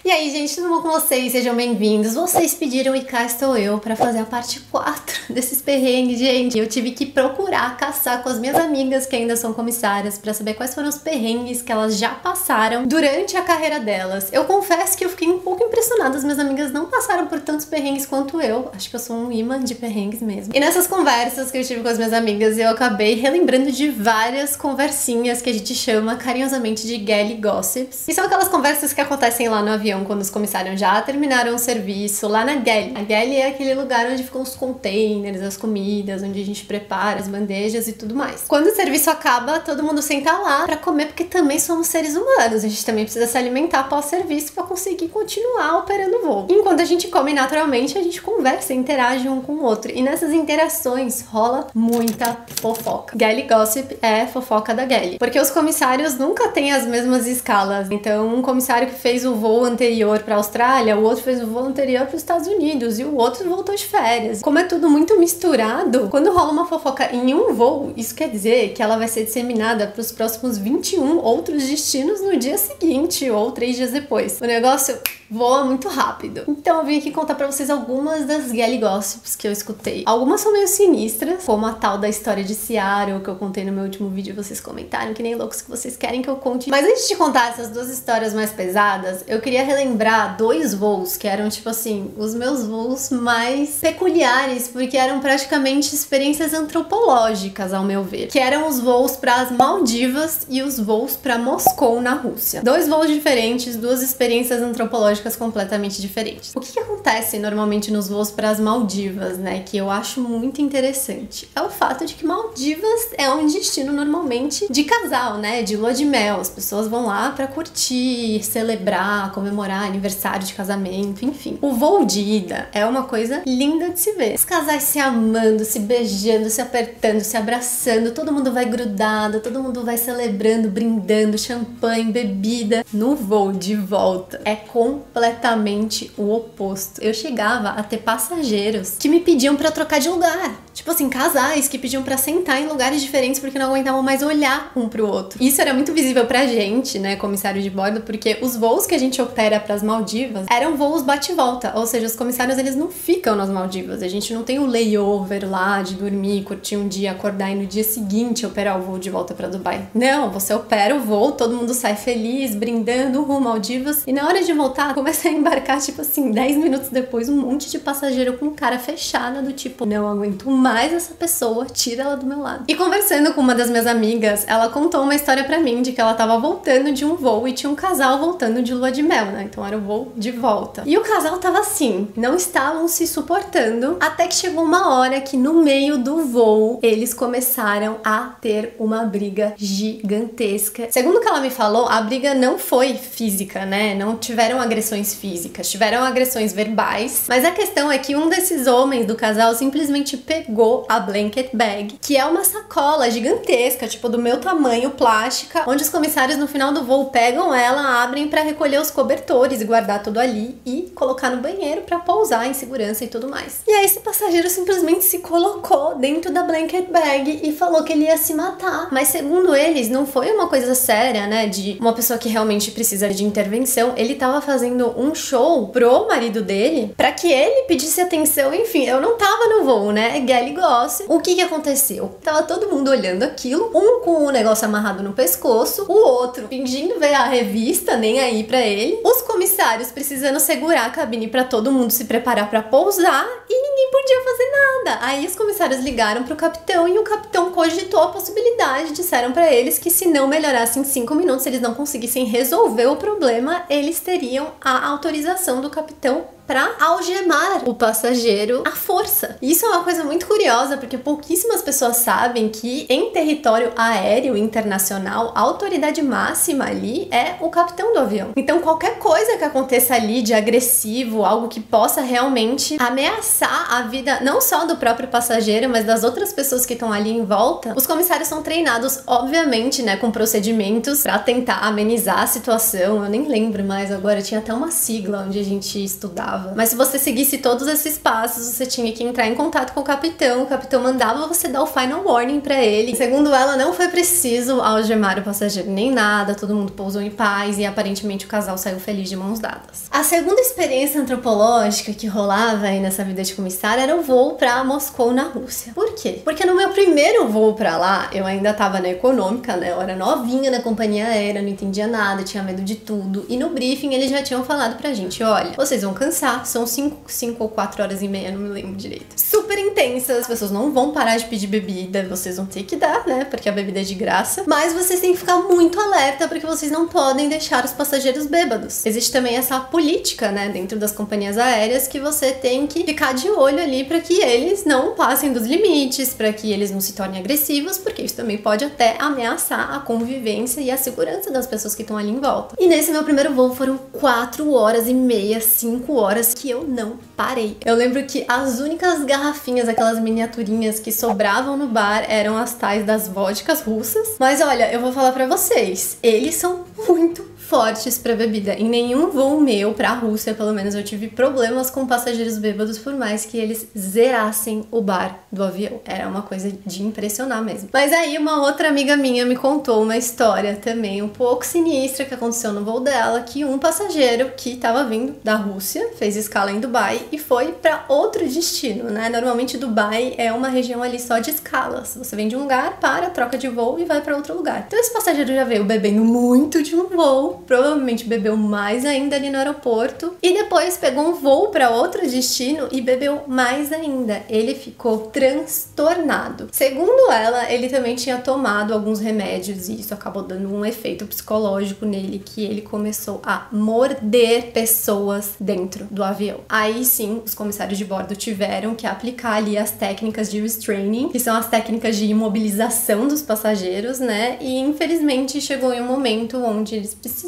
E aí, gente, tudo bom com vocês? Sejam bem-vindos. Vocês pediram e cá estou eu pra fazer a parte 4 desses perrengues, gente. Eu tive que procurar, caçar com as minhas amigas que ainda são comissárias pra saber quais foram os perrengues que elas já passaram durante a carreira delas. Eu confesso que eu fiquei um pouco impressionada. As minhas amigas não passaram por tantos perrengues quanto eu. Acho que eu sou um imã de perrengues mesmo. E nessas conversas que eu tive com as minhas amigas, eu acabei relembrando de várias conversinhas que a gente chama carinhosamente de galley gossips. E são aquelas conversas que acontecem lá no avião quando os comissários já terminaram o serviço, lá na galley. A galley é aquele lugar onde ficam os containers, as comidas, onde a gente prepara as bandejas e tudo mais. Quando o serviço acaba, todo mundo senta lá pra comer, porque também somos seres humanos. A gente também precisa se alimentar pós-serviço pra conseguir continuar operando o voo. Enquanto a gente come naturalmente, a gente conversa e interage um com o outro. E nessas interações rola muita fofoca. Galley gossip é fofoca da galley. Porque os comissários nunca têm as mesmas escalas. Então, um comissário que fez o voo anterior pra Austrália, o outro fez o voo anterior para os Estados Unidos e o outro voltou de férias. Como é tudo muito misturado, quando rola uma fofoca em um voo, isso quer dizer que ela vai ser disseminada para os próximos 21 outros destinos no dia seguinte ou 3 dias depois. O negócio voa muito rápido. Então eu vim aqui contar pra vocês algumas das galley gossips que eu escutei. Algumas são meio sinistras, como a tal da história de Seattle, que eu contei no meu último vídeo, vocês comentaram que nem loucos que vocês querem que eu conte. Mas antes de contar essas duas histórias mais pesadas, eu queria relembrar 2 voos que eram, tipo assim, os meus voos mais peculiares, porque eram praticamente experiências antropológicas, ao meu ver. Que eram os voos para as Maldivas e os voos para Moscou, na Rússia. 2 voos diferentes, 2 experiências antropológicas completamente diferentes. O que acontece normalmente nos voos para as Maldivas, né, que eu acho muito interessante, é o fato de que Maldivas é um destino normalmente de casal, né, de lua de mel. As pessoas vão lá para curtir, celebrar, comemorar aniversário de casamento, enfim. O voo de ida é uma coisa linda de se ver. Os casais se amando, se beijando, se apertando, se abraçando, todo mundo vai grudado, todo mundo vai celebrando, brindando, champanhe, bebida. No voo de volta é completamente o oposto. Eu chegava a ter passageiros que me pediam pra trocar de lugar. Tipo assim, casais que pediam pra sentar em lugares diferentes porque não aguentavam mais olhar um pro outro. Isso era muito visível pra gente, né, comissário de bordo, porque os voos que a gente opera pras Maldivas eram voos bate-volta, ou seja, os comissários eles não ficam nas Maldivas. A gente não tem o layover lá de dormir, curtir um dia, acordar e no dia seguinte operar o voo de volta pra Dubai. Não, você opera o voo, todo mundo sai feliz, brindando, rumo Maldivas, e na hora de voltar, começa a embarcar, tipo assim, 10 minutos depois, um monte de passageiro com cara fechada, do tipo, não aguento mais essa pessoa, tira ela do meu lado. E conversando com uma das minhas amigas, ela contou uma história pra mim de que ela tava voltando de um voo e tinha um casal voltando de lua de mel, né? Então era o voo de volta. E o casal tava assim, não estavam se suportando, até que chegou uma hora que no meio do voo, eles começaram a ter uma briga gigantesca. Segundo o que ela me falou, a briga não foi física, né? Não tiveram agressões físicas, tiveram agressões verbais, mas a questão é que um desses homens do casal simplesmente pegou a blanket bag, que é uma sacola gigantesca, tipo do meu tamanho, plástica, onde os comissários no final do voo pegam ela, abrem pra recolher os cobertores e guardar tudo ali e colocar no banheiro pra pousar em segurança e tudo mais. E aí esse passageiro simplesmente se colocou dentro da blanket bag e falou que ele ia se matar. Mas segundo eles, não foi uma coisa séria, né, de uma pessoa que realmente precisa de intervenção. Ele tava fazendo um show pro marido dele pra que ele pedisse atenção. Enfim, eu não tava no voo, né, galley gossip. O que aconteceu? Tava todo mundo olhando aquilo, um com o negócio amarrado no pescoço, o outro fingindo ver a revista, nem aí pra ele, os comissários precisando segurar a cabine pra todo mundo se preparar pra pousar e ninguém podia fazer nada. Aí os comissários ligaram pro capitão e o capitão cogitou a possibilidade, disseram pra eles que se não melhorassem em 5 minutos, se eles não conseguissem resolver o problema, eles teriam a autorização do capitão para algemar o passageiro à força. Isso é uma coisa muito curiosa, porque pouquíssimas pessoas sabem que em território aéreo internacional, a autoridade máxima ali é o capitão do avião. Então qualquer coisa que aconteça ali de agressivo, algo que possa realmente ameaçar a vida não só do próprio passageiro, mas das outras pessoas que estão ali em volta, os comissários são treinados, obviamente, né, com procedimentos para tentar amenizar a situação. Eu nem lembro mais agora, tinha até uma sigla onde a gente estudava embarcava. Mas se você seguisse todos esses passos, você tinha que entrar em contato com o capitão mandava você dar o final warning pra ele. Segundo ela, não foi preciso algemar o passageiro nem nada, todo mundo pousou em paz e aparentemente o casal saiu feliz de mãos dadas. A segunda experiência antropológica que rolava aí nessa vida de comissária era o voo pra Moscou, na Rússia. Por quê? Porque no meu primeiro voo pra lá, eu ainda tava na econômica, né? Eu era novinha na companhia aérea, não entendia nada, tinha medo de tudo. E no briefing eles já tinham falado pra gente, olha, vocês vão cansar, são 5 ou 4 horas e meia, não me lembro direito. Super intensas, as pessoas não vão parar de pedir bebida, vocês vão ter que dar, né? Porque a bebida é de graça. Mas vocês têm que ficar muito alerta, porque vocês não podem deixar os passageiros bêbados. Existe também essa política, né, dentro das companhias aéreas, que você tem que ficar de olho ali para que eles não passem dos limites, para que eles não se tornem agressivos, porque isso também pode até ameaçar a convivência e a segurança das pessoas que estão ali em volta. E nesse meu primeiro voo foram 4 horas e meia, 5 horas que eu não parei. Eu lembro que as únicas garrafinhas, aquelas miniaturinhas que sobravam no bar, eram as tais das vodkas russas. Mas olha, eu vou falar pra vocês, eles são muito fortes pra bebida. Em nenhum voo meu pra Rússia, pelo menos, eu tive problemas com passageiros bêbados, por mais que eles zerassem o bar do avião. Era uma coisa de impressionar mesmo. Mas aí uma outra amiga minha me contou uma história também um pouco sinistra que aconteceu no voo dela, que um passageiro que tava vindo da Rússia fez escala em Dubai e foi pra outro destino, né? Normalmente Dubai é uma região ali só de escalas. Você vem de um lugar, para, troca de voo e vai pra outro lugar. Então esse passageiro já veio bebendo muito de um voo, provavelmente bebeu mais ainda ali no aeroporto e depois pegou um voo para outro destino e bebeu mais ainda. Ele ficou transtornado. Segundo ela, ele também tinha tomado alguns remédios e isso acabou dando um efeito psicológico nele, que ele começou a morder pessoas dentro do avião. Aí sim, os comissários de bordo tiveram que aplicar ali as técnicas de restraining, que são as técnicas de imobilização dos passageiros, né? E infelizmente chegou em um momento onde eles precisaram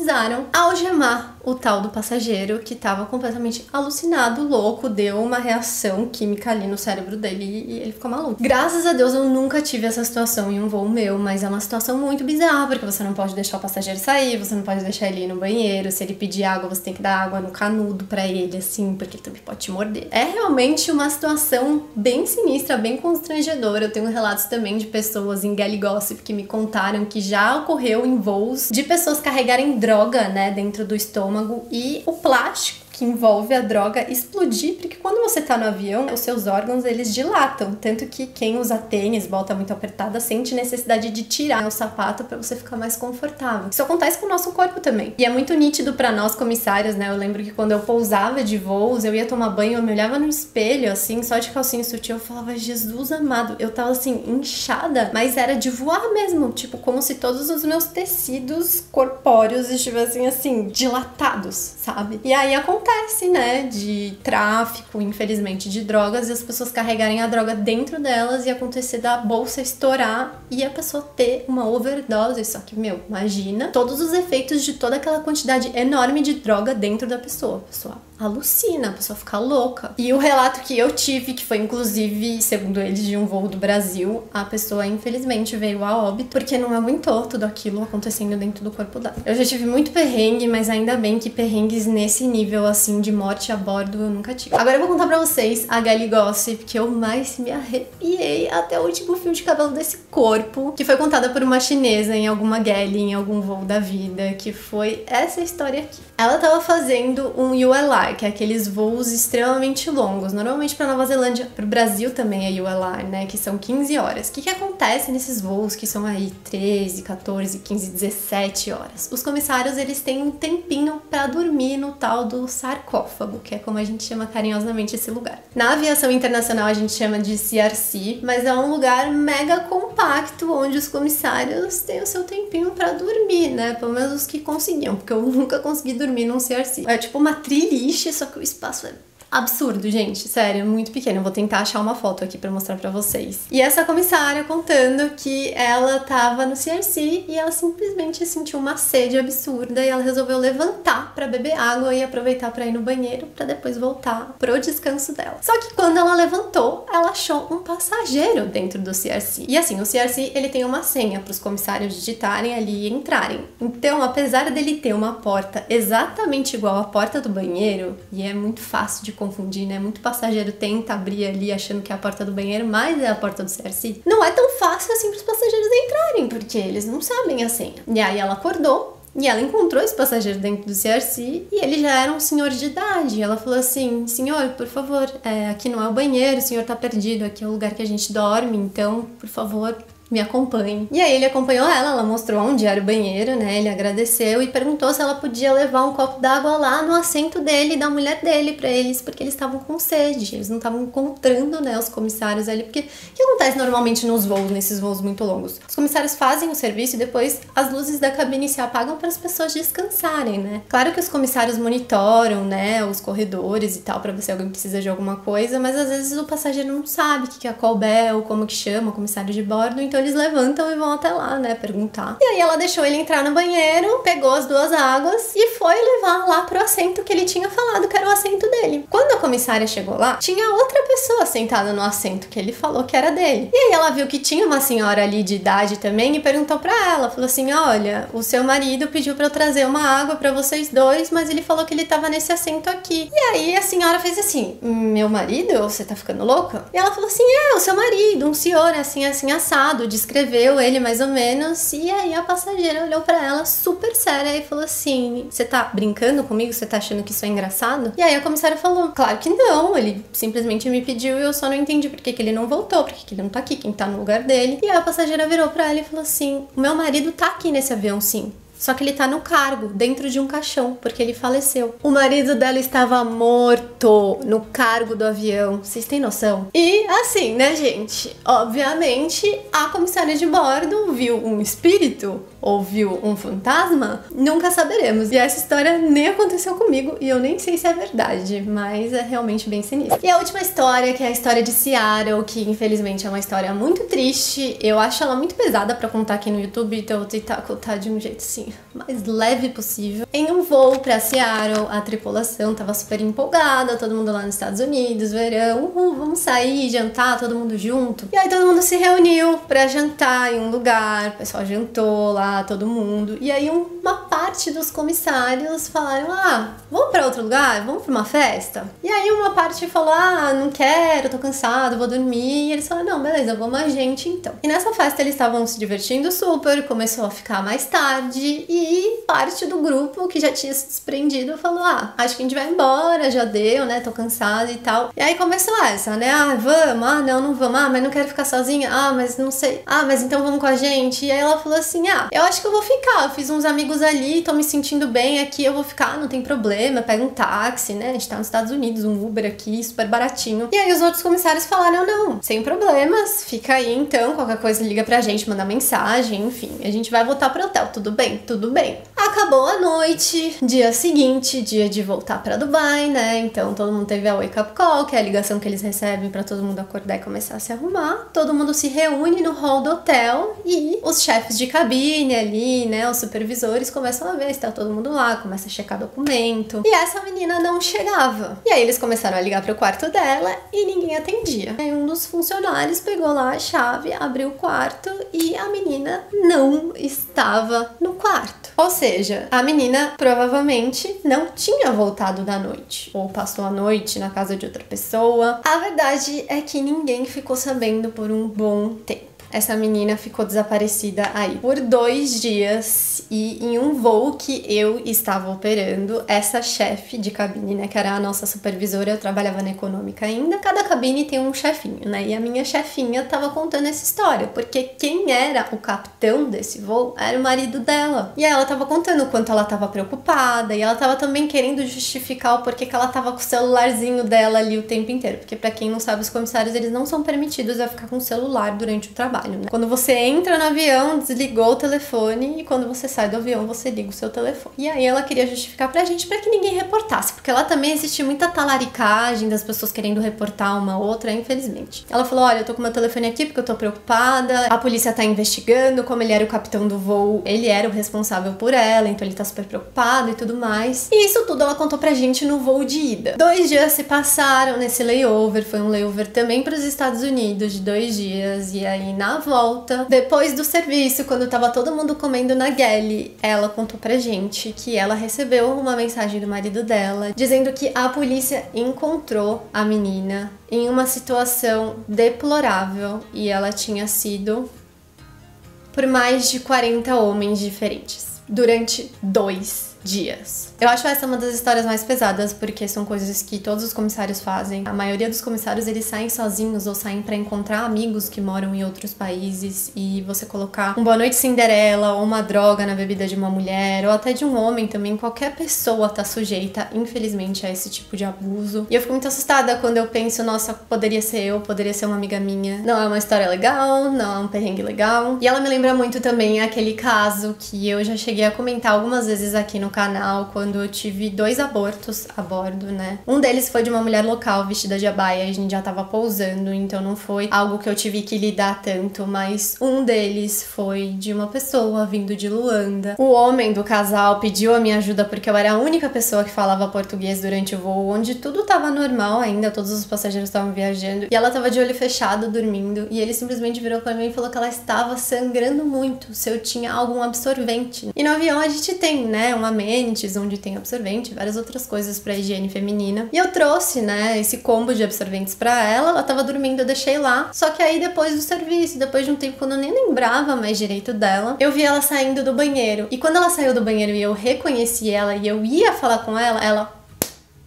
algemar o tal do passageiro, que estava completamente alucinado, louco, deu uma reação química ali no cérebro dele e ele ficou maluco. Graças a Deus eu nunca tive essa situação em um voo meu, mas é uma situação muito bizarra, porque você não pode deixar o passageiro sair, você não pode deixar ele ir no banheiro, se ele pedir água, você tem que dar água no canudo pra ele, assim, porque ele também pode te morder. É realmente uma situação bem sinistra, bem constrangedora. Eu tenho relatos também de pessoas em Galley Gossip que me contaram que já ocorreu em voos de pessoas carregarem droga, né, dentro do estômago e o plástico que envolve a droga explodir, porque quando você tá no avião, os seus órgãos, eles dilatam, tanto que quem usa tênis, bota muito apertada, sente necessidade de tirar o sapato pra você ficar mais confortável. Isso acontece com o nosso corpo também. E é muito nítido pra nós comissários, né? Eu lembro que quando eu pousava de voos, eu ia tomar banho, eu me olhava no espelho, assim, só de calcinha sutiã, eu falava, Jesus amado, eu tava assim, inchada, mas era de voar mesmo, tipo, como se todos os meus tecidos corpóreos estivessem, assim, dilatados, sabe? E aí acontece, né, de tráfico, infelizmente, de drogas e as pessoas carregarem a droga dentro delas e acontecer da bolsa estourar e a pessoa ter uma overdose. Só que, meu, imagina todos os efeitos de toda aquela quantidade enorme de droga dentro da pessoa. A pessoa alucina, a pessoa fica louca. E o relato que eu tive, que foi inclusive, segundo eles, de um voo do Brasil, a pessoa infelizmente veio a óbito porque não aguentou tudo aquilo acontecendo dentro do corpo dela. Eu já tive muito perrengue, mas ainda bem que perrengues nesse nível, assim, de morte a bordo, eu nunca tive. Agora eu vou contar pra vocês a Galley Gossip que eu mais me arrepiei até o último fio de cabelo desse corpo, que foi contada por uma chinesa em alguma galley, em algum voo da vida, que foi essa história aqui. Ela tava fazendo um ULR, que é aqueles voos extremamente longos, normalmente pra Nova Zelândia, pro Brasil também é ULR, né, que são 15 horas. O que acontece nesses voos que são aí 13, 14, 15, 17 horas? Os comissários, eles têm um tempinho pra dormir no tal do sarcófago, que é como a gente chama carinhosamente esse lugar. Na aviação internacional a gente chama de CRC, mas é um lugar mega compacto, onde os comissários têm o seu tempinho pra dormir, né, pelo menos os que conseguiam, porque eu nunca consegui dormir num CRC. É tipo uma triliche, só que o espaço é Absurdo, gente, sério, muito pequeno. Eu vou tentar achar uma foto aqui pra mostrar pra vocês. E essa comissária contando que ela tava no CRC e ela simplesmente sentiu uma sede absurda e ela resolveu levantar pra beber água e aproveitar pra ir no banheiro pra depois voltar pro descanso dela. Só que quando ela levantou, ela achou um passageiro dentro do CRC. E assim, o CRC, ele tem uma senha pros comissários digitarem ali e entrarem. Então, apesar dele ter uma porta exatamente igual à porta do banheiro, e é muito fácil de confundir, né? Muito passageiro tenta abrir ali achando que é a porta do banheiro, mas é a porta do CRC. Não é tão fácil assim para os passageiros entrarem, porque eles não sabem a senha. E aí ela acordou e ela encontrou esse passageiro dentro do CRC e ele já era um senhor de idade. Ela falou assim: senhor, por favor, aqui não é o banheiro, o senhor tá perdido, aqui é o lugar que a gente dorme, então, por favor, me acompanhe. E aí ele acompanhou ela mostrou onde era o banheiro, né? Ele agradeceu e perguntou se ela podia levar um copo d'água lá no assento dele, da mulher dele, pra eles, porque eles estavam com sede. Eles não estavam encontrando, né, os comissários ali, porque o que acontece normalmente nos voos, nesses voos muito longos? Os comissários fazem o serviço e depois as luzes da cabine se apagam para as pessoas descansarem, né? Claro que os comissários monitoram, né, os corredores e tal, pra ver se alguém precisa de alguma coisa, mas às vezes o passageiro não sabe o que é a call bell, como que chama o comissário de bordo, então eles levantam e vão até lá, né, perguntar. E aí ela deixou ele entrar no banheiro, pegou as duas águas e foi levar lá pro assento que ele tinha falado que era o assento dele. Quando a comissária chegou lá, tinha outra pessoa sentada no assento que ele falou que era dele. E aí ela viu que tinha uma senhora ali de idade também e perguntou pra ela, falou assim: olha, o seu marido pediu pra eu trazer uma água pra vocês dois, mas ele falou que ele tava nesse assento aqui. E aí a senhora fez assim: meu marido? Você tá ficando louca? E ela falou assim: o seu marido, um senhor assim, assim, assado, descreveu ele mais ou menos. E aí a passageira olhou pra ela super séria e falou assim: você tá brincando comigo? Você tá achando que isso é engraçado? E aí a comissária falou: claro que não, ele simplesmente me pediu e eu só não entendi por que ele não voltou, por que ele não tá aqui, quem tá no lugar dele. E aí a passageira virou pra ela e falou assim: o meu marido tá aqui nesse avião sim, só que ele tá no cargo, dentro de um caixão, porque ele faleceu. O marido dela estava morto no cargo do avião. Vocês têm noção? E assim, né, gente? Obviamente, a comissária de bordo viu um espírito ou viu um fantasma? Nunca saberemos. E essa história nem aconteceu comigo e eu nem sei se é verdade, mas é realmente bem sinistro. E a última história, que é a história de Seattle, que infelizmente é uma história muito triste. Eu acho ela muito pesada pra contar aqui no YouTube, então eu vou tentar contar de um jeito assim mais leve possível. Em um voo pra Seattle, a tripulação tava super empolgada, todo mundo lá nos Estados Unidos, verão, vamos sair, jantar, todo mundo junto. E aí todo mundo se reuniu pra jantar em um lugar, o pessoal jantou lá, todo mundo. E aí uma parte dos comissários falaram: vamos pra outro lugar? Vamos pra uma festa? E aí uma parte falou: não quero, tô cansado, vou dormir. E eles falaram: não, beleza, vamos a gente então. E nessa festa eles estavam se divertindo super, começou a ficar mais tarde e parte do grupo que já tinha se desprendido falou: acho que a gente vai embora, já deu, né, tô cansada e tal. E aí começou essa, né, vamos, não vamos, mas não quero ficar sozinha, mas não sei, mas então vamos com a gente. E aí ela falou assim: eu acho que eu vou ficar, eu fiz uns amigos ali, tô me sentindo bem aqui, eu vou ficar, não tem problema, pega um táxi, né, a gente tá nos Estados Unidos, um Uber aqui, super baratinho. E aí os outros comissários falaram: não, sem problemas, fica aí então, qualquer coisa liga pra gente, manda mensagem, enfim, a gente vai voltar pro hotel, tudo bem? Tudo bem. Acabou a noite, dia seguinte, dia de voltar pra Dubai, né, então todo mundo teve a wake up call, que é a ligação que eles recebem pra todo mundo acordar e começar a se arrumar. Todo mundo se reúne no hall do hotel e os chefes de cabine ali, né, os supervisores começam a ver se tá todo mundo lá, começa a checar documento. E essa menina não chegava. E aí eles começaram a ligar pro quarto dela e ninguém atendia. Aí um dos funcionários pegou lá a chave, abriu o quarto e a menina não estava no quarto. Ou seja, a menina provavelmente não tinha voltado da noite, ou passou a noite na casa de outra pessoa. A verdade é que ninguém ficou sabendo por um bom tempo. Essa menina ficou desaparecida aí por 2 dias e em um voo que eu estava operando, essa chefe de cabine, né, que era a nossa supervisora, eu trabalhava na econômica ainda, cada cabine tem um chefinho, né, e a minha chefinha tava contando essa história, porque quem era o capitão desse voo era o marido dela. E aí ela tava contando o quanto ela tava preocupada e ela tava também querendo justificar o porquê que ela tava com o celularzinho dela ali o tempo inteiro, porque pra quem não sabe, os comissários, eles não são permitidos a ficar com o celular durante o trabalho. trabalho, né? Quando você entra no avião, desligou o telefone, e quando você sai do avião, você liga o seu telefone. E aí ela queria justificar pra gente pra que ninguém reportasse, porque lá também existe muita talaricagem das pessoas querendo reportar uma outra, infelizmente. Ela falou, olha, eu tô com meu telefone aqui porque eu tô preocupada, a polícia tá investigando, como ele era o capitão do voo, ele era o responsável por ela, então ele tá super preocupado e tudo mais. E isso tudo ela contou pra gente no voo de ida. 2 dias se passaram nesse layover, foi um layover também pros Estados Unidos de 2 dias, e aí na volta, depois do serviço, quando tava todo mundo comendo na galley, ela contou pra gente que ela recebeu uma mensagem do marido dela, dizendo que a polícia encontrou a menina em uma situação deplorável e ela tinha sido por mais de 40 homens diferentes durante 2 dias. Eu acho essa uma das histórias mais pesadas, porque são coisas que todos os comissários fazem. A maioria dos comissários, eles saem sozinhos ou saem pra encontrar amigos que moram em outros países, e você colocar um Boa Noite Cinderela ou uma droga na bebida de uma mulher, ou até de um homem também, qualquer pessoa tá sujeita, infelizmente, a esse tipo de abuso. E eu fico muito assustada quando eu penso, nossa, poderia ser eu, poderia ser uma amiga minha. Não é uma história legal, não é um perrengue legal. E ela me lembra muito também aquele caso que eu já cheguei a comentar algumas vezes aqui no canal, quando eu tive 2 abortos a bordo, né? Um deles foi de uma mulher local vestida de abaia, a gente já tava pousando, então não foi algo que eu tive que lidar tanto, mas um deles foi de uma pessoa vindo de Luanda. O homem do casal pediu a minha ajuda porque eu era a única pessoa que falava português durante o voo, onde tudo tava normal ainda, todos os passageiros estavam viajando, e ela tava de olho fechado, dormindo, e ele simplesmente virou pra mim e falou que ela estava sangrando muito, se eu tinha algum absorvente. E no avião a gente tem, né, um amenities, onde tem absorvente, várias outras coisas pra higiene feminina. E eu trouxe, né, esse combo de absorventes pra ela tava dormindo, eu deixei lá. Só que aí depois do serviço, depois de um tempo, quando eu nem lembrava mais direito dela, eu vi ela saindo do banheiro. E quando ela saiu do banheiro e eu reconheci ela e eu ia falar com ela, ela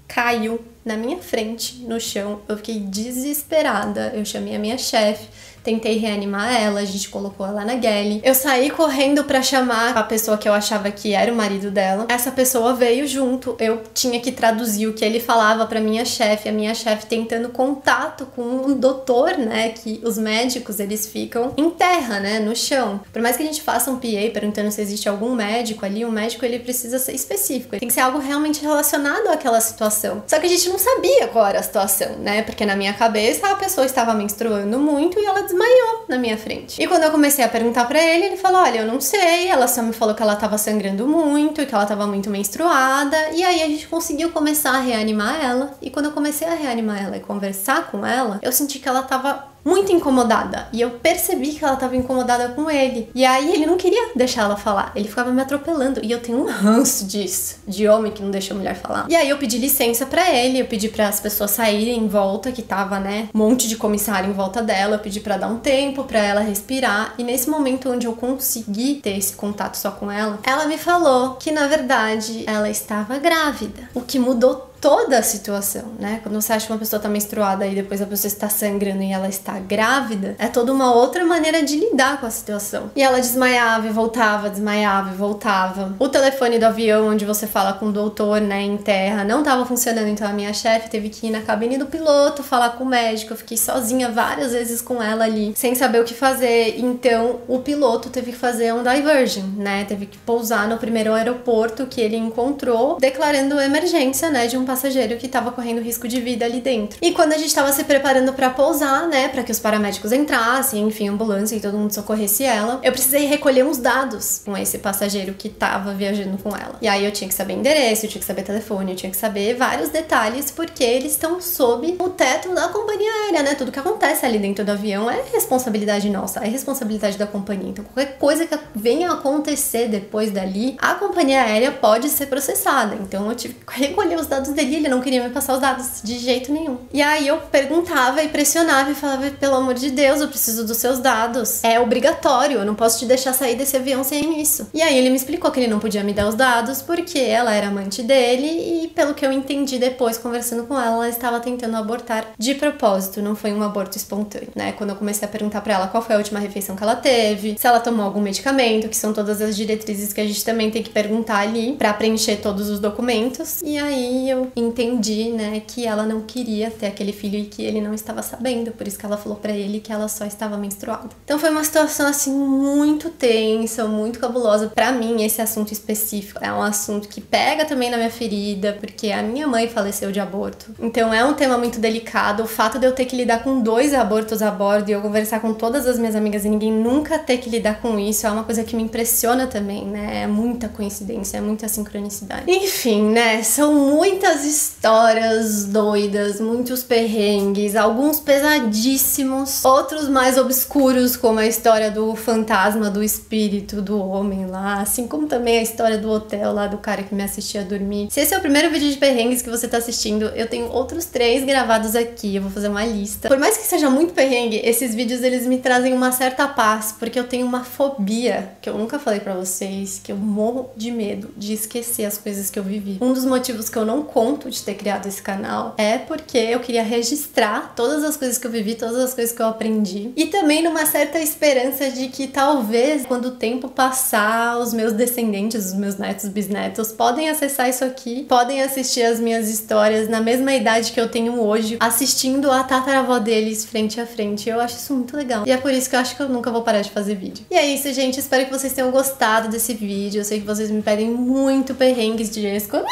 caiu na minha frente, no chão. Eu fiquei desesperada, eu chamei a minha chefe, tentei reanimar ela, a gente colocou ela na galley. Eu saí correndo pra chamar a pessoa que eu achava que era o marido dela. Essa pessoa veio junto, eu tinha que traduzir o que ele falava pra minha chefe, a minha chefe tentando contato com um doutor, né, que os médicos, eles ficam em terra, né, no chão. Por mais que a gente faça um PA perguntando se existe algum médico ali, o médico, ele precisa ser específico, tem que ser algo realmente relacionado àquela situação. Só que a gente não sabia qual era a situação, né, porque na minha cabeça a pessoa estava menstruando muito e ela desmaiou na minha frente. E quando eu comecei a perguntar pra ele, ele falou, olha, eu não sei, ela só me falou que ela tava sangrando muito e que ela tava muito menstruada, e aí a gente conseguiu começar a reanimar ela, e quando eu comecei a reanimar ela e conversar com ela, eu senti que ela tava muito incomodada, e eu percebi que ela tava incomodada com ele, e aí ele não queria deixar ela falar, ele ficava me atropelando, e eu tenho um ranço disso, de homem que não deixa a mulher falar. E aí eu pedi licença pra ele, eu pedi para as pessoas saírem em volta, que tava, né, um monte de comissário em volta dela, eu pedi pra dar um tempo pra ela respirar, e nesse momento onde eu consegui ter esse contato só com ela, ela me falou que na verdade ela estava grávida, o que mudou toda a situação, né? Quando você acha que uma pessoa tá menstruada e depois a pessoa está sangrando e ela está grávida, é toda uma outra maneira de lidar com a situação. E ela desmaiava e voltava, desmaiava e voltava. O telefone do avião, onde você fala com o doutor, né, em terra, não tava funcionando, então a minha chefe teve que ir na cabine do piloto, falar com o médico. Eu fiquei sozinha várias vezes com ela ali, sem saber o que fazer. Então o piloto teve que fazer um diversion, né? Teve que pousar no primeiro aeroporto que ele encontrou, declarando emergência, né, de um passageiro que tava correndo risco de vida ali dentro. E quando a gente tava se preparando pra pousar, né, pra que os paramédicos entrassem, enfim, ambulância e todo mundo socorresse ela, eu precisei recolher uns dados com esse passageiro que tava viajando com ela. E aí eu tinha que saber endereço, eu tinha que saber telefone, eu tinha que saber vários detalhes, porque eles estão sob o teto da companhia aérea, né? Tudo que acontece ali dentro do avião é responsabilidade nossa, é responsabilidade da companhia. Então qualquer coisa que venha a acontecer depois dali, a companhia aérea pode ser processada. Então eu tive que recolher os dados dele, ele não queria me passar os dados de jeito nenhum. E aí eu perguntava e pressionava e falava, pelo amor de Deus, eu preciso dos seus dados. É obrigatório, eu não posso te deixar sair desse avião sem isso. E aí ele me explicou que ele não podia me dar os dados porque ela era amante dele e, pelo que eu entendi depois, conversando com ela, ela estava tentando abortar de propósito, não foi um aborto espontâneo, né? Quando eu comecei a perguntar pra ela qual foi a última refeição que ela teve, se ela tomou algum medicamento, que são todas as diretrizes que a gente também tem que perguntar ali pra preencher todos os documentos. E aí eu filho. Entendi, né, que ela não queria ter aquele filho e que ele não estava sabendo, por isso que ela falou pra ele que ela só estava menstruada. Então foi uma situação assim muito tensa, muito cabulosa. Pra mim, esse assunto específico é um assunto que pega também na minha ferida, porque a minha mãe faleceu de aborto. Então é um tema muito delicado. O fato de eu ter que lidar com 2 abortos a bordo e eu conversar com todas as minhas amigas e ninguém nunca ter que lidar com isso é uma coisa que me impressiona também, né? É muita coincidência, é muita sincronicidade. Enfim, né? São muitas histórias doidas, muitos perrengues, alguns pesadíssimos, outros mais obscuros, como a história do fantasma, do espírito do homem lá, assim como também a história do hotel lá, do cara que me assistia dormir. Se esse é o primeiro vídeo de perrengues que você tá assistindo, eu tenho outros 3 gravados aqui, eu vou fazer uma lista. Por mais que seja muito perrengue, esses vídeos eles me trazem uma certa paz, porque eu tenho uma fobia, que eu nunca falei pra vocês, que eu morro de medo de esquecer as coisas que eu vivi. Um dos motivos que eu não conto de ter criado esse canal é porque eu queria registrar todas as coisas que eu vivi, todas as coisas que eu aprendi, e também numa certa esperança de que talvez quando o tempo passar, os meus descendentes, os meus netos, bisnetos, podem acessar isso aqui, podem assistir as minhas histórias na mesma idade que eu tenho hoje, assistindo a tataravó deles frente a frente. Eu acho isso muito legal. E é por isso que eu acho que eu nunca vou parar de fazer vídeo. E é isso, gente. Espero que vocês tenham gostado desse vídeo. Eu sei que vocês me pedem muito perrengues de exclamação.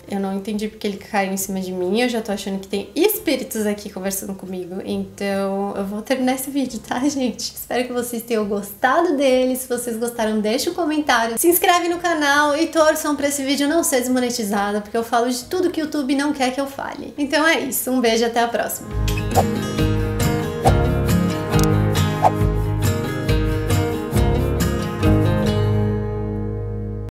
Eu não entendi porque ele caiu em cima de mim. Eu já tô achando que tem espíritos aqui conversando comigo. Então eu vou terminar esse vídeo, tá, gente? Espero que vocês tenham gostado dele. Se vocês gostaram, deixa um comentário. Se inscreve no canal e torçam pra esse vídeo não ser desmonetizado, porque eu falo de tudo que o YouTube não quer que eu fale. Então é isso. Um beijo e até a próxima.